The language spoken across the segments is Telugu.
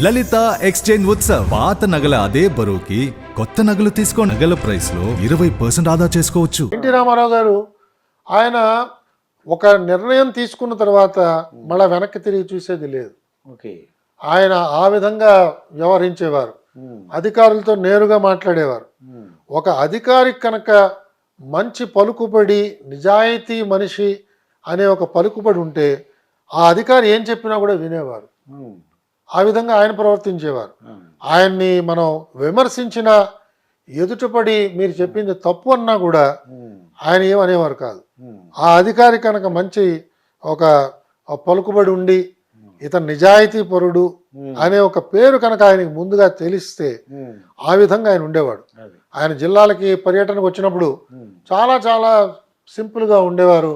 లలిత ఎక్స్చేంజ్ ఉత్సవ్ పాత నగల అదే బరువుకి కొత్త నగలు తీసుకో నగల ప్రైస్ లో 20% ఆదా చేసుకోవచ్చు. ఎన్టీ రామారావు గారు ఆయన ఒక నిర్ణయం తీసుకున్న తర్వాత మళ్ళీ వెనక్కి తిరిగి చూసేది లేదు. ఆయన ఆ విధంగా వ్యవహరించేవారు. అధికారులతో నేరుగా మాట్లాడేవారు. ఒక అధికారి కనుక మంచి పలుకుబడి నిజాయితీ మనిషి అనే ఒక పలుకుబడి ఉంటే ఆ అధికారి ఏం చెప్పినా కూడా వినేవారు. ఆ విధంగా ఆయన ప్రవర్తించేవారు. ఆయన్ని మనం విమర్శించిన ఎదుటపడి మీరు చెప్పింది తప్పు అన్నా కూడా ఆయన ఏమనేవారు కాదు. ఆ అధికారి కనుక మంచి ఒక పలుకుబడి ఉండి ఇతను నిజాయితీ పరుడు అనే ఒక పేరు కనుక ఆయనకి ముందుగా తెలిస్తే ఆ విధంగా ఆయన ఉండేవాడు. ఆయన జిల్లాలకి పర్యటనకు వచ్చినప్పుడు చాలా చాలా సింపుల్గా ఉండేవారు,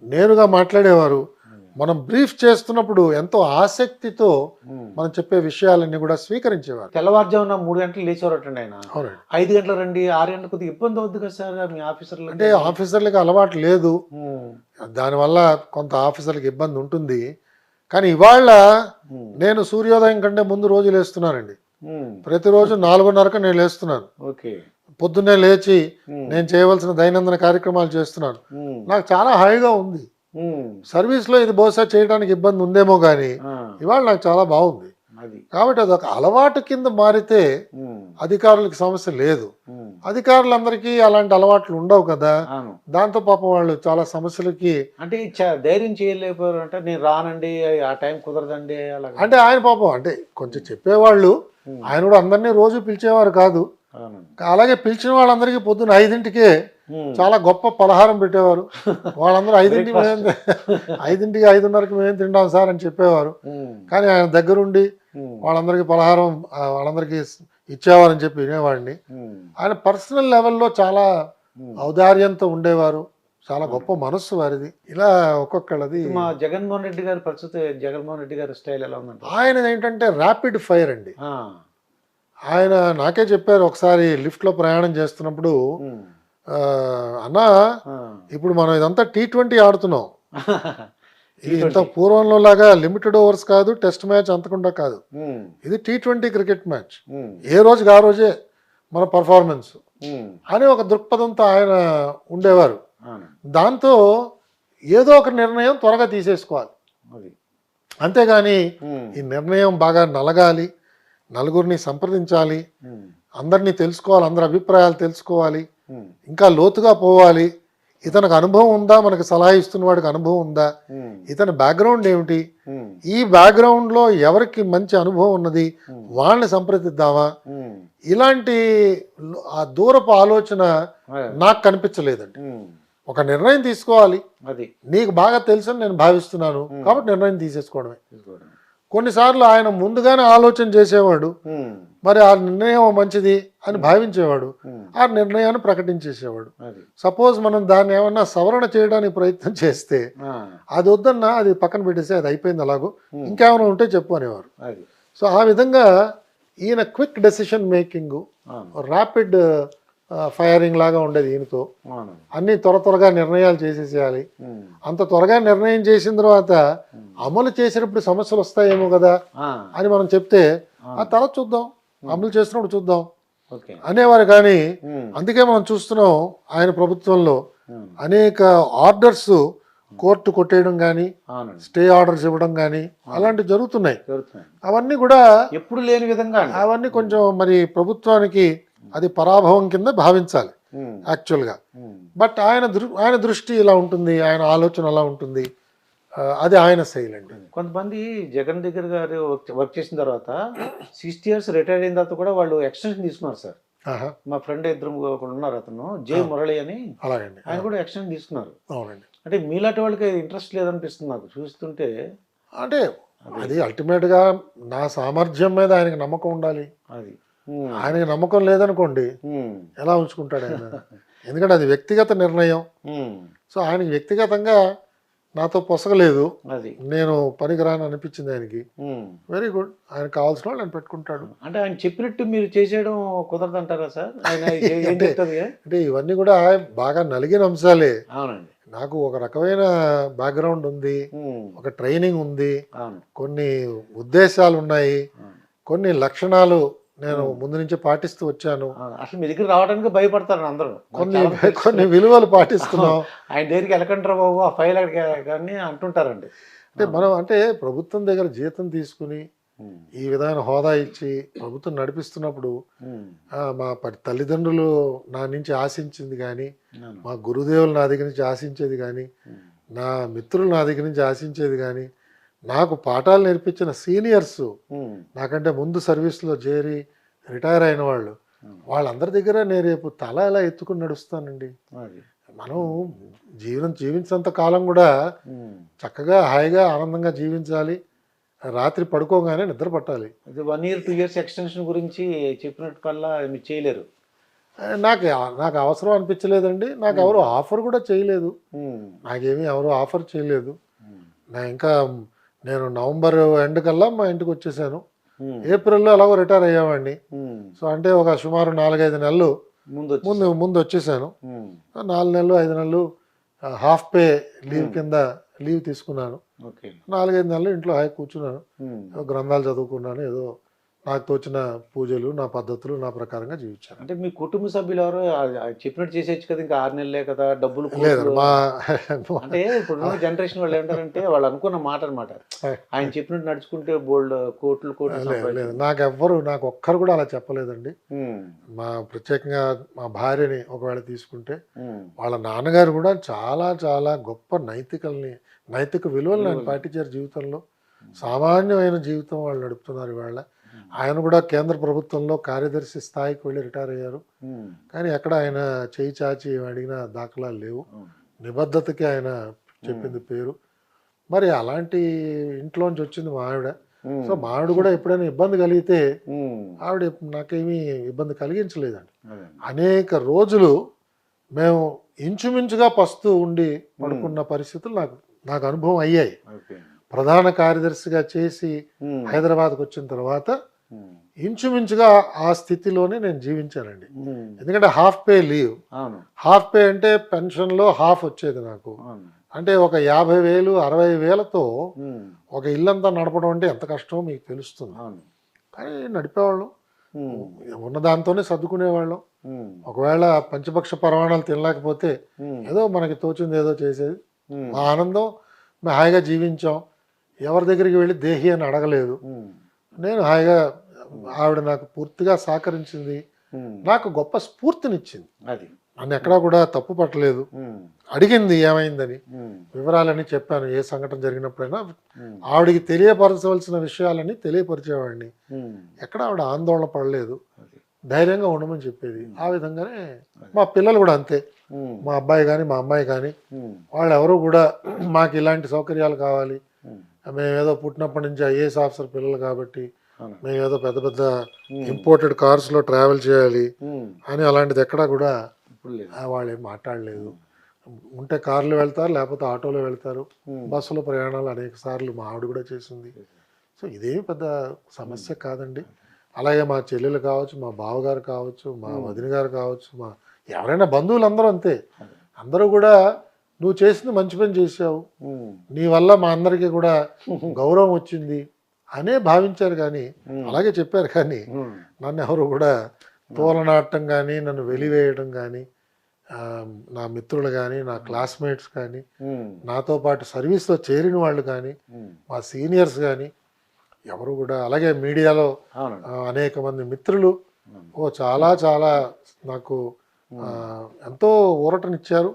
నేరుగా మాట్లాడేవారు. మనం బ్రీఫ్ చేస్తున్నప్పుడు ఎంతో ఆసక్తితో మనం చెప్పే విషయాలన్నీ కూడా స్వీకరించేవారు. తెల్లవారుజామున 3 గంటలు లేచేవారటండి ఆయన. అవునండి. 5 గంటలు రండి, 6 గంటలకు కొద్దిగా ఇబ్బంది అవుద్ది కదా సార్ మీ ఆఫీసర్లు? అంటే ఆఫీసర్లకి అలవాటు లేదు, దానివల్ల కొంత ఆఫీసర్లకు ఇబ్బంది ఉంటుంది. కానీ ఇవాళ నేను సూర్యోదయం కంటే ముందు రోజు లేస్తున్నానండి. ప్రతిరోజు 4:30కు నేను లేస్తున్నాను. పొద్దున్నే లేచి నేను చేయవలసిన దైనందిన కార్యక్రమాలు చేస్తున్నాను. నాకు చాలా హాయిగా ఉంది. సర్వీస్లో ఇది బహుశా చేయడానికి ఇబ్బంది ఉందేమో కానీ ఇవాళ నాకు చాలా బాగుంది. కాబట్టి అదొక అలవాటు కింద మారితే అధికారులకి సమస్య లేదు. అధికారులందరికీ అలాంటి అలవాట్లు ఉండవు కదా, దాంతో పాపం వాళ్ళు చాలా సమస్యలకి అంటే ధైర్యం చేయలేకపోయారు. అంటే నేను రానండి, ఆ టైం కుదరదండి అంటే ఆయన పాపం అంటే కొంచెం చెప్పేవాళ్ళు. ఆయన కూడా అందరినీ రోజు పిలిచేవారు కాదు. అలాగే పిలిచిన వాళ్ళందరికీ పొద్దున్న 5ంటికే చాలా గొప్ప పలహారం పెట్టేవారు. వాళ్ళందరూ 5ంటికి 5:30కి మేము తింటాం సార్ అని చెప్పేవారు. కానీ ఆయన దగ్గరుండి వాళ్ళందరికీ పలహారం వాళ్ళందరికీ ఇచ్చేవారని చెప్పి వినేవాడిని. ఆయన పర్సనల్ లెవెల్లో చాలా ఔదార్యంతో ఉండేవారు. చాలా గొప్ప మనస్సు వారిది. ఇలా ఒక్కొక్కళ్ళది. మా జగన్మోహన్ రెడ్డి గారి పరిస్థితి, జగన్మోహన్ రెడ్డి గారి స్టైల్ ఎలా ఉందంటే ఆయన ఏంటంటే ర్యాపిడ్ ఫైర్ అండి. ఆయన నాకే చెప్పారు ఒకసారి లిఫ్ట్లో ప్రయాణం చేస్తున్నప్పుడు, అన్నా ఇప్పుడు మనం ఇదంతా T20 ఆడుతున్నాం, ఇది ఇంత పూర్వంలో లాగా లిమిటెడ్ ఓవర్స్ కాదు, టెస్ట్ మ్యాచ్ అంతకుండా కాదు, ఇది T20 క్రికెట్ మ్యాచ్, ఏ రోజుకి ఆ రోజే మన పర్ఫార్మెన్స్ అని ఒక దృక్పథంతో ఆయన ఉండేవారు. దాంతో ఏదో ఒక నిర్ణయం త్వరగా తీసేసుకోవాలి, అంతేగాని ఈ నిర్ణయం బాగా నలగాలి, నలుగురిని సంప్రదించాలి, అందరినీ తెలుసుకోవాలి, అందరి అభిప్రాయాలు తెలుసుకోవాలి, ఇంకా లోతుగా పోవాలి. ఇతనికి అనుభవం ఉందా, మనకు సలహా ఇస్తున్న వాడికి అనుభవం ఉందా, ఇతని బ్యాక్గ్రౌండ్ ఏమిటి, ఈ బ్యాక్గ్రౌండ్లో ఎవరికి మంచి అనుభవం ఉన్నది వాళ్ళని సంప్రదిద్దామా, ఇలాంటి ఆ దూరపు ఆలోచన నాకు కనిపించలేదండి. ఒక నిర్ణయం తీసుకోవాలి, అది నీకు బాగా తెలుసని నేను భావిస్తున్నాను కాబట్టి నిర్ణయం తీసేసుకోవడమే. కొన్నిసార్లు ఆయన ముందుగానే ఆలోచన చేసేవాడు, మరి ఆ నిర్ణయం మంచిది అని భావించేవాడు, ఆ నిర్ణయాన్ని ప్రకటించేసేవాడు. సపోజ్ మనం దాన్ని ఏమన్నా సవరణ చేయడానికి ప్రయత్నం చేస్తే అది వద్దన్నా అది పక్కన పెట్టేసి అది అయిపోయింది అలాగో, ఇంకేమైనా ఉంటే చెప్పు అనేవారు. సో ఆ విధంగా ఈయన quick decision making, rapid firing లాగా ఉండేది ఈయనతో. అన్ని త్వరగా నిర్ణయాలు చేసేసేయాలి. అంత త్వరగా నిర్ణయం చేసిన తర్వాత అమలు చేసినప్పుడు సమస్యలు వస్తాయేమో కదా అని మనం చెప్తే ఆ తర్వాత చూద్దాం, అమలు చేసినప్పుడు చూద్దాం అనేవారు. కానీ అందుకే మనం చూస్తున్నాం ఆయన ప్రభుత్వంలో అనేక ఆర్డర్స్ కోర్టు కొట్టేయడం కానీ, స్టే ఆర్డర్స్ ఇవ్వడం కానీ అలాంటివి జరుగుతున్నాయి. అవన్నీ కూడా ఎప్పుడు లేని విధంగా, అవన్నీ కొంచెం మరి ప్రభుత్వానికి అది పరాభవం కింద భావించాలి యాక్చువల్గా. బట్ ఆయన దృష్టి ఇలా ఉంటుంది, ఆయన ఆలోచన అలా ఉంటుంది, అది ఆయన శైలి అండి. కొంతమంది జగన్ దగ్గర గారు వర్క్ చేసిన తర్వాత 60 years రిటైర్ అయిన తర్వాత కూడా వాళ్ళు ఎక్స్టెన్షన్ తీసుకున్నారు సార్. మా ఫ్రెండ్ ఇద్దరు ఒకడు ఉన్నారు, అతను జే మురళి అని, అలాగండి, ఆయన కూడా ఎక్స్టెన్షన్ తీసుకున్నారు. అవునండి. అంటే మీలాంటి వాళ్ళకి ఇంట్రెస్ట్ లేదనిపిస్తుంది నాకు చూస్తుంటే. అంటే అది అల్టిమేట్గా నా సామర్థ్యం మీద ఆయనకి నమ్మకం ఉండాలి. అది ఆయనకి నమ్మకం లేదనుకోండి ఎలా ఉంచుకుంటాడు ఆయన? ఎందుకంటే అది వ్యక్తిగత నిర్ణయం. సో ఆయనకి వ్యక్తిగతంగా నాతో పొసగలేదు, నేను పనికిరాని అనిపించింది ఆయనకి. వెరీ గుడ్, ఆయన కావాల్సిన వాళ్ళు ఆయన పెట్టుకుంటాడు. అంటే ఆయన చెప్పినట్టు మీరు చేసేయడం కుదరదంటారా సార్? అంటే ఇవన్నీ కూడా బాగా నలిగిన అంశాలే. అవునండి. నాకు ఒక రకమైన బ్యాక్గ్రౌండ్ ఉంది, ఒక ట్రైనింగ్ ఉంది, కొన్ని ఉద్దేశాలు ఉన్నాయి. కొన్ని లక్షణాలు నేను ముందు నుంచి పాటిస్తూ వచ్చాను, అసలు మీ దగ్గర రావడానికి భయపడతారు అందరూ. కొన్ని విలువలు పాటిస్తున్నాం. ఆయన దగ్గరికి వెళ్ళకంటారా బాబు, ఆ ఫైల్ అక్కడికి కానీ అంటుంటారండి. అంటే మనం అంటే ప్రభుత్వం దగ్గర జీతం తీసుకుని ఈ విధమైన హోదా ఇచ్చి ప్రభుత్వం నడిపిస్తున్నప్పుడు మా తల్లిదండ్రులు నా నుంచి ఆశించింది కానీ, మా గురుదేవులు నా దగ్గర నుంచి ఆశించేది కానీ, నా మిత్రులు నా దగ్గర నుంచి ఆశించేది కానీ, నాకు పాఠాలు నేర్పించిన సీనియర్స్, నాకంటే ముందు సర్వీస్లో చేరి రిటైర్ అయిన వాళ్ళు, వాళ్ళందరి దగ్గర నేను రేపు తల ఎలా ఎత్తుకుని నడుస్తానండి. మనం జీవించినంత కాలం కూడా చక్కగా హాయిగా ఆనందంగా జీవించాలి, రాత్రి పడుకోగానే నిద్ర పట్టాలి. 1 year 2 years ఎక్స్టెన్షన్ గురించి చెప్పినట్టు కల్లా మీరు చేయలేరు. నాకు అవసరం అనిపించలేదండి. నాకు ఎవరు ఆఫర్ కూడా చేయలేదు, నాకేమీ ఎవరు ఆఫర్ చేయలేదు. నేను నవంబర్ ఎండ్ కల్లా మా ఇంటికి వచ్చేసాను. ఏప్రిల్లో ఎలాగో రిటైర్ అయ్యామండి. సో అంటే ఒక సుమారు 4-5 నెలలు ముందు వచ్చేసాను. 4 నెలలు 5 నెలలు హాఫ్ పే లీవ్ కింద లీవ్ తీసుకున్నాను. 4-5 నెలలు ఇంట్లో హాయి కూర్చున్నాను, గ్రంథాలు చదువుకున్నాను, ఏదో నాకు తోచిన పూజలు నా పద్ధతులు నా ప్రకారంగా జీవించాను. అంటే మీ కుటుంబ సభ్యులు ఎవరు చెప్పినట్టు చేసేయచ్చు కదా, ఇంకా 6 నెలలే కదా, డబ్బులు లేదు. అంటే ఇప్పుడు జనరేషన్ వాళ్ళు ఏంటారంటే వాళ్ళు అనుకున్న మాట అనమాట, ఆయన చెప్పినట్టు నడుచుకుంటే బోల్డ్ కోట్లు. లేదు, నాకు ఒక్కరు కూడా అలా చెప్పలేదండి. ప్రత్యేకంగా మా భార్యని ఒకవేళ తీసుకుంటే, వాళ్ళ నాన్నగారు కూడా చాలా చాలా గొప్ప నైతిక విలువలు ఆయన పాటించారు జీవితంలో. సామాన్యమైన జీవితం వాళ్ళు నడుపుతున్నారు ఇవాళ. ఆయన కూడా కేంద్ర ప్రభుత్వంలో కార్యదర్శి స్థాయికి వెళ్ళి రిటైర్ అయ్యారు. కానీ ఎక్కడ ఆయన చేయి చాచి అడిగిన దాఖలాలు లేవు. నిబద్ధతకి ఆయన చెప్పింది పేరు. మరి అలాంటి ఇంట్లోంచి వచ్చింది మా ఆవిడ. సో మా ఆవిడ కూడా ఎప్పుడైనా ఇబ్బంది కలిగితే ఆవిడ నాకేమీ ఇబ్బంది కలిగించలేదండి. అనేక రోజులు మేము ఇంచుమించుగా పస్తూ ఉండి పడుకున్న పరిస్థితులు నాకు అనుభవం అయ్యాయి. ప్రధాన కార్యదర్శిగా చేసి హైదరాబాద్కి వచ్చిన తర్వాత ఇంచుమించుగా ఆ స్థితిలోనే నేను జీవించానండి. ఎందుకంటే half pay leave, half pay అంటే పెన్షన్లో హాఫ్ వచ్చేది నాకు. అంటే ఒక 50,000 60,000తో ఒక ఇల్లంతా నడపడం అంటే ఎంత కష్టమో మీకు తెలుస్తుంది. కానీ నడిపేవాళ్ళం, ఉన్న దాంతోనే సర్దుకునేవాళ్ళం. ఒకవేళ పంచపక్ష పరమాణాలు తినలేకపోతే ఏదో మనకి తోచింది ఏదో చేసేది. మా ఆనందం, మేము హాయిగా జీవించాం. ఎవరి దగ్గరికి వెళ్ళి దేహి అని అడగలేదు. నేను హాయిగా, ఆవిడ నాకు పూర్తిగా సహకరించింది, నాకు గొప్ప స్ఫూర్తినిచ్చింది. నన్ను ఎక్కడా కూడా తప్పు పట్టలేదు. అడిగింది ఏమైందని, వివరాలని చెప్పాను. ఏ సంఘటన జరిగినప్పుడైనా ఆవిడికి తెలియపరచవలసిన విషయాలని తెలియపరిచేవాడిని. ఎక్కడ ఆవిడ ఆందోళన పడలేదు, ధైర్యంగా ఉండమని చెప్పేది. ఆ విధంగానే మా పిల్లలు కూడా అంతే. మా అబ్బాయి కానీ మా అమ్మాయి కానీ వాళ్ళు ఎవరు కూడా మాకు ఇలాంటి సౌకర్యాలు కావాలి, మేమేదో పుట్టినప్పటి నుంచి ఐఏఎస్ ఆఫీసర్ పిల్లలు కాబట్టి మేమేదో పెద్ద పెద్ద ఇంపోర్టెడ్ కార్స్లో ట్రావెల్ చేయాలి అని అలాంటిది ఎక్కడా కూడా వాళ్ళు ఏం మాట్లాడలేదు. ఉంటే కార్లు వెళ్తారు, లేకపోతే ఆటోలో వెళ్తారు. బస్సులో ప్రయాణాలు అనేక సార్లు మా ఆవిడ కూడా చేసింది. సో ఇదేమి పెద్ద సమస్య కాదండి. అలాగే మా చెల్లెలు కావచ్చు, మా బావగారు కావచ్చు, మా వదిన గారు కావచ్చు, మా ఎవరైనా బంధువులు అందరూ అంతే. అందరూ కూడా నువ్వు చేసింది మంచి పని చేసావు, నీ వల్ల మా అందరికీ కూడా గౌరవం వచ్చింది అనే భావించారు. కానీ అలాగే చెప్పారు. కానీ నన్ను ఎవరు కూడా తోలనాడటం కానీ, నన్ను వెలివేయడం కానీ, నా మిత్రులు కానీ, నా క్లాస్మేట్స్ కానీ, నాతో పాటు సర్వీస్లో చేరిన వాళ్ళు కానీ, మా సీనియర్స్ కానీ ఎవరు కూడా, అలాగే మీడియాలో అనేక మంది మిత్రులు చాలా చాలా నాకు ఎంతో ఊరటనిచ్చారు.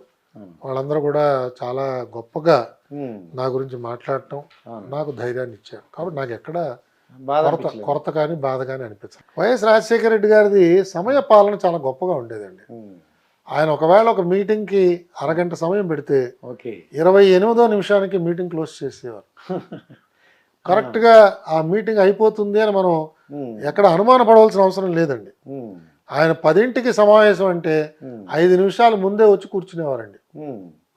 వాళ్ళందరూ కూడా చాలా గొప్పగా నా గురించి మాట్లాడటం, నాకు ధైర్యాన్ని ఇచ్చారు. కాబట్టి నాకు ఎక్కడ కొరత కానీ బాధ కానీ అనిపించదు. వైఎస్ రాజశేఖర రెడ్డి గారిది సమయ పాలన చాలా గొప్పగా ఉండేదండి. ఆయన ఒకవేళ ఒక మీటింగ్కి అరగంట సమయం పెడితే 28వ నిమిషానికి మీటింగ్ క్లోజ్ చేసేవారు. కరెక్ట్గా ఆ మీటింగ్ అయిపోతుంది అని మనం ఎక్కడ అనుమాన పడవలసిన అవసరం లేదండి. ఆయన 10ంటికి సమావేశం అంటే 5 నిమిషాల ముందే వచ్చి కూర్చునేవారండి.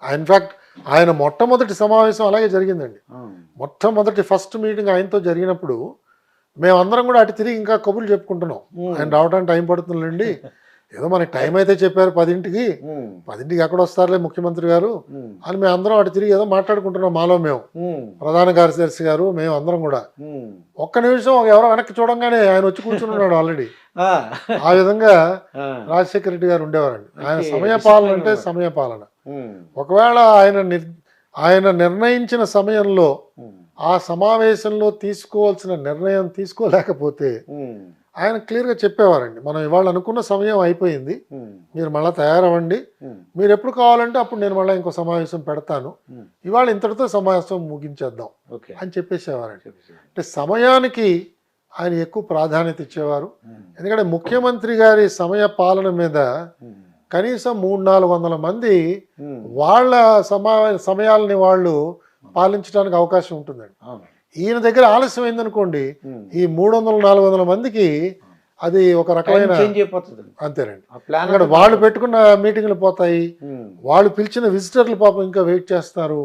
ఇన్ఫాక్ట్ ఆయన మొట్టమొదటి సమావేశం అలాగే జరిగిందండి. మొట్టమొదటి ఫస్ట్ మీటింగ్ ఆయనతో జరిగినప్పుడు మేమందరం కూడా అటు తిరిగి ఇంకా కబుర్లు చెప్పుకుంటున్నాం. ఆయన రావడానికి టైం పడుతుందండి, ఏదో మనకి టైం అయితే చెప్పారు 10ంటికి, 10ంటికి ఎక్కడ వస్తారులే ముఖ్యమంత్రి గారు అని మేము అందరం అటు తిరిగి ఏదో మాట్లాడుకుంటున్నాం మాలో మేము, ప్రధాన కార్యదర్శి గారు మేము అందరం కూడా. ఒక్క నిమిషం ఎవరో వెనక్కి చూడంగానే ఆయన వచ్చి కూర్చున్నాడు ఆల్రెడీ. ఆ విధంగా రాజశేఖర రెడ్డి గారు ఉండేవారండి. ఆయన సమయపాలన అంటే సమయపాలన. ఒకవేళ ఆయన నిర్ణయించిన సమయంలో ఆ సమావేశంలో తీసుకోవాల్సిన నిర్ణయం తీసుకోలేకపోతే ఆయన క్లియర్గా చెప్పేవారండి, మనం ఇవాళ అనుకున్న సమయం అయిపోయింది, మీరు మళ్ళీ తయారవ్వండి, మీరు ఎప్పుడు కావాలంటే అప్పుడు నేను మళ్ళీ ఇంకో సమావేశం పెడతాను, ఇవాళ ఇంతటితో సమావేశం ముగించేద్దాం అని చెప్పేసేవారండి. అంటే సమయానికి ఆయన ఎక్కువ ప్రాధాన్యత ఇచ్చేవారు. ఎందుకంటే ముఖ్యమంత్రి గారి సమయ పాలన మీద కనీసం 300-400 మంది వాళ్ళ సమయాలని వాళ్ళు పాలించడానికి అవకాశం ఉంటుందండి. ఈయన దగ్గర ఆలస్యం అయిందనుకోండి, ఈ 300-400 మందికి అది ఒక రకమైన అంతేనండి. అక్కడ వాళ్ళు పెట్టుకున్న మీటింగ్లు పోతాయి, వాళ్ళు పిలిచిన విజిటర్లు పాపం ఇంకా వెయిట్ చేస్తారు,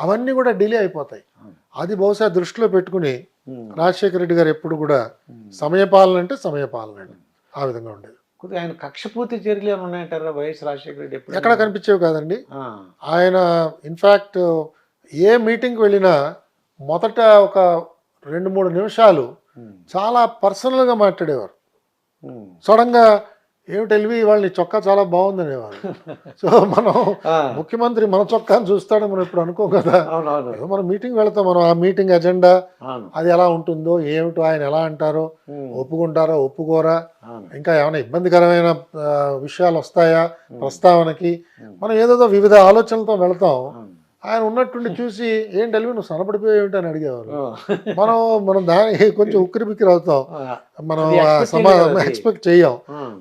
అవన్నీ కూడా డిలే అయిపోతాయి. అది బహుశా దృష్టిలో పెట్టుకుని రాజశేఖర రెడ్డి గారు ఎప్పుడు కూడా సమయపాలన అంటే సమయపాలన అండి, ఆ విధంగా ఉండేది. ఆయన కక్షపూర్తి చర్యలు ఏమైనా ఉన్నాయంటారా వైఎస్ రాజశేఖర రెడ్డి? ఎక్కడ కనిపించేవి కాదండి. ఆయన ఇన్ఫ్యాక్ట్ ఏ మీటింగ్కి వెళ్ళినా మొదట ఒక 2-3 నిమిషాలు చాలా పర్సనల్గా మాట్లాడేవారు. సడన్గా ఏమిటి ఎల్వి వాళ్ళని చొక్కా చాలా బాగుంది అనేవారు. సో మనం ముఖ్యమంత్రి మన చొక్కాని చూస్తాడని మనం ఇప్పుడు అనుకోం కదా. మనం మీటింగ్ వెళతాం, మనం ఆ మీటింగ్ ఎజెండా అది ఎలా ఉంటుందో ఏమిటో, ఆయన ఎలా అంటారో, ఒప్పుకుంటారో ఒప్పుకోరా, ఇంకా ఏమైనా ఇబ్బందికరమైన విషయాలు వస్తాయా ప్రస్తావనకి, మనం ఏదేదో వివిధ ఆలోచనలతో వెళతాం. ఆయన ఉన్నట్టుండి చూసి ఏంటి ఎల్వి నువ్వు సనపడిపోయి ఏమిటి అని అడిగేవారు. మనం దానికి కొంచెం ఉక్కిరి బిక్కిరి అవుతాం, మనం ఎక్స్పెక్ట్ చెయ్యం.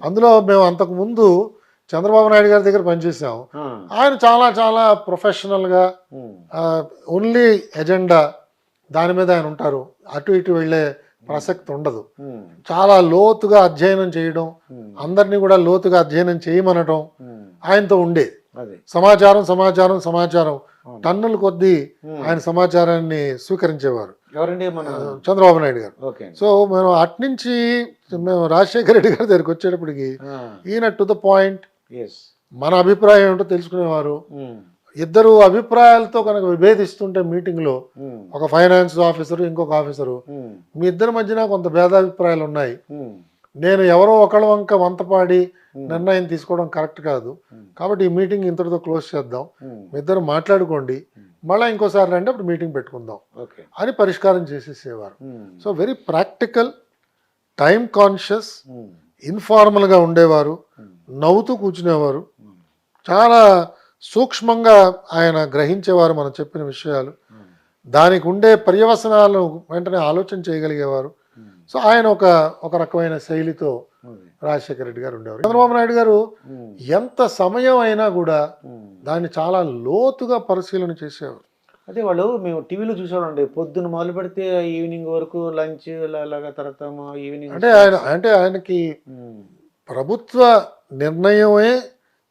అందులో మేము అంతకు ముందు చంద్రబాబు నాయుడు గారి దగ్గర పనిచేసాం. ఆయన చాలా చాలా ప్రొఫెషనల్గా ఓన్లీ ఎజెండా దాని మీద ఆయన ఉంటారు, అటు ఇటు వెళ్ళే ప్రసక్తి ఉండదు. చాలా లోతుగా అధ్యయనం చేయడం, అందరినీ కూడా లోతుగా అధ్యయనం చేయమనడం ఆయనతో ఉండేది. సమాచారం సమాచారం సమాచారం టన్నుల కొద్దీ ఆయన సమాచారాన్ని స్వీకరించేవారు. ఎవరండి? మన చంద్రబాబు నాయుడు గారు. సో మేము అట్నుంచి మేము రాజశేఖర రెడ్డి గారి దగ్గరికి వచ్చేటప్పటికి ఈయన టు ద పాయింట్, మన అభిప్రాయం ఏమిటో తెలుసుకునేవారు. ఇద్దరు అభిప్రాయాలతో కనుక విభేదిస్తుంటే మీటింగ్ లో ఒక ఫైనాన్స్ ఆఫీసరు ఇంకొక ఆఫీసరు, మీ ఇద్దరి మధ్యన కొంత భేదాభిప్రాయాలు ఉన్నాయి, నేను ఎవరో ఒకళ్ళ వంక వంతపాడి నిర్ణయం తీసుకోవడం కరెక్ట్ కాదు, కాబట్టి ఈ మీటింగ్ ఇంతటితో క్లోజ్ చేద్దాం, మీ ఇద్దరు మాట్లాడుకోండి, మళ్ళీ ఇంకోసారి రండి అప్పుడు మీటింగ్ పెట్టుకుందాం అని పరిష్కారం చేసేసేవారు. So very practical, time conscious, ఇన్ఫార్మల్గా ఉండేవారు, నవ్వుతూ కూర్చునేవారు, చాలా సూక్ష్మంగా ఆయన గ్రహించేవారు మనం చెప్పిన విషయాలు, దానికి ఉండే పర్యవసనాలను వెంటనే ఆలోచన చేయగలిగేవారు. సో ఆయన ఒక రకమైన శైలితో రాజశేఖర రెడ్డి గారు ఉండేవారు. చంద్రబాబు నాయుడు గారు ఎంత సమయం అయినా కూడా దాన్ని చాలా లోతుగా పరిశీలన చేసేవారు. అదే వాళ్ళు మేము టీవీలో చూసామండి, పొద్దున్న మొదలు పెడితే ఈవినింగ్ వరకు లంచ్ అలాగా, తర్వాత ఈవినింగ్ అంటే ఆయనకి ప్రభుత్వ నిర్ణయమే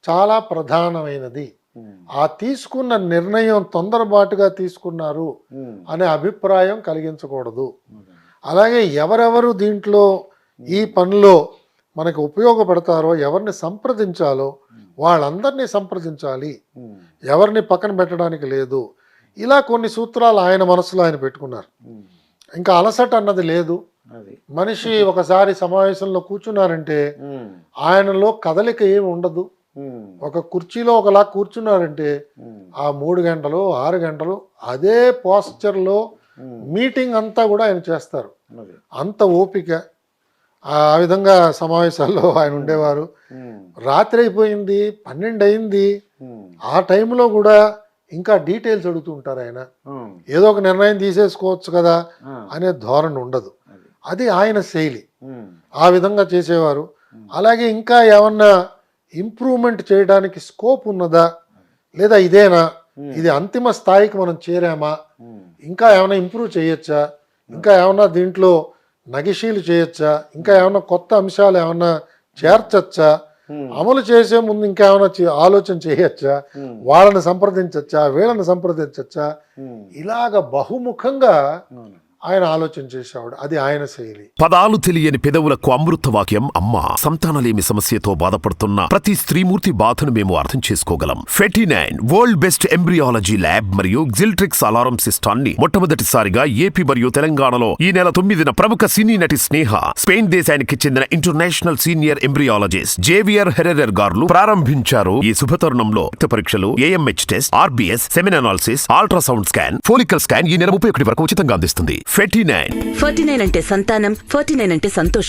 చాలా ప్రధానమైనది. ఆ తీసుకున్న నిర్ణయం తొందరపాటుగా తీసుకున్నారు అనే అభిప్రాయం కలిగించకూడదు. అలాగే ఎవరెవరు దీంట్లో ఈ పనిలో మనకు ఉపయోగపడతారో, ఎవరిని సంప్రదించాలో వాళ్ళందరినీ సంప్రదించాలి, ఎవరిని పక్కన పెట్టడానికి లేదు. ఇలా కొన్ని సూత్రాలు ఆయన మనసులో ఆయన పెట్టుకున్నారు. ఇంకా అలసట అన్నది లేదు. మనిషి ఒకసారి సమావేశంలో కూర్చున్నారంటే ఆయనలో కదలిక ఏమి ఉండదు. ఒక కుర్చీలో ఒకలా కూర్చున్నారంటే ఆ 3 గంటలు 6 గంటలు అదే పోస్చర్లో మీటింగ్ అంతా కూడా ఆయన చేస్తారు. అంత ఓపిక, ఆ విధంగా సమావేశాల్లో ఆయన ఉండేవారు. రాత్రి అయిపోయింది, 12 అయింది, ఆ టైంలో కూడా ఇంకా డీటెయిల్స్ అడుగుతూ ఉంటారు ఆయన. ఏదో ఒక నిర్ణయం తీసేసుకోవచ్చు కదా అనే ధోరణి ఉండదు. అది ఆయన శైలి, ఆ విధంగా చేసేవారు. అలాగే ఇంకా ఏమన్నా ఇంప్రూవ్మెంట్ చేయడానికి స్కోప్ ఉన్నదా, లేదా ఇదేనా, ఇది అంతిమ స్థాయికి మనం చేరామా, ఇంకా ఏమైనా ఇంప్రూవ్ చేయొచ్చా, ఇంకా ఏమన్నా దీంట్లో నగిషీలు చేయొచ్చా, ఇంకా ఏమన్నా కొత్త అంశాలు ఏమన్నా చేర్చచ్చా, అమలు చేసే ముందు ఇంకా ఏమైనా ఆలోచన చేయొచ్చా, వాళ్ళని సంప్రదించచ్చా, వీళ్ళని సంప్రదించచ్చా, ఇలాగ బహుముఖంగా ఆయన ఆలోచన చేసేవాడు. అది ఆయన శైలి. పదాలు తెలియని పెదవులకు అమృత వాక్యం అమ్మ. సంతానలేమి సమస్యతో బాధపడుతున్న ప్రతి స్త్రీమూర్తి బాధను మేము అర్థం చేసుకోగలం. 49 వరల్డ్ బెస్ట్ ఎంబ్రియాలజీ ల్యాబ్ మరియు జిల్ట్రిక్స్ అలారం సిస్టాన్ని మొట్టమొదటిసారిగా ఏపీ మరియు తెలంగాణలో ఈ నెల 9న ప్రముఖ సినీ నటి స్నేహ, స్పెయిన్ దేశానికి చెందిన international senior embryologist Javier Herrera గారు ప్రారంభించారు. ఈ శుభతరుణంలో రక్త పరీక్షలు, AMH test, RBS, semen analysis, ultrasound scan, follicle scan ఈ నెల 31 వరకు ఉచితంగా అందిస్తుంది. 49 49 అంటే సంతానం, 49 అంటే సంతోషం.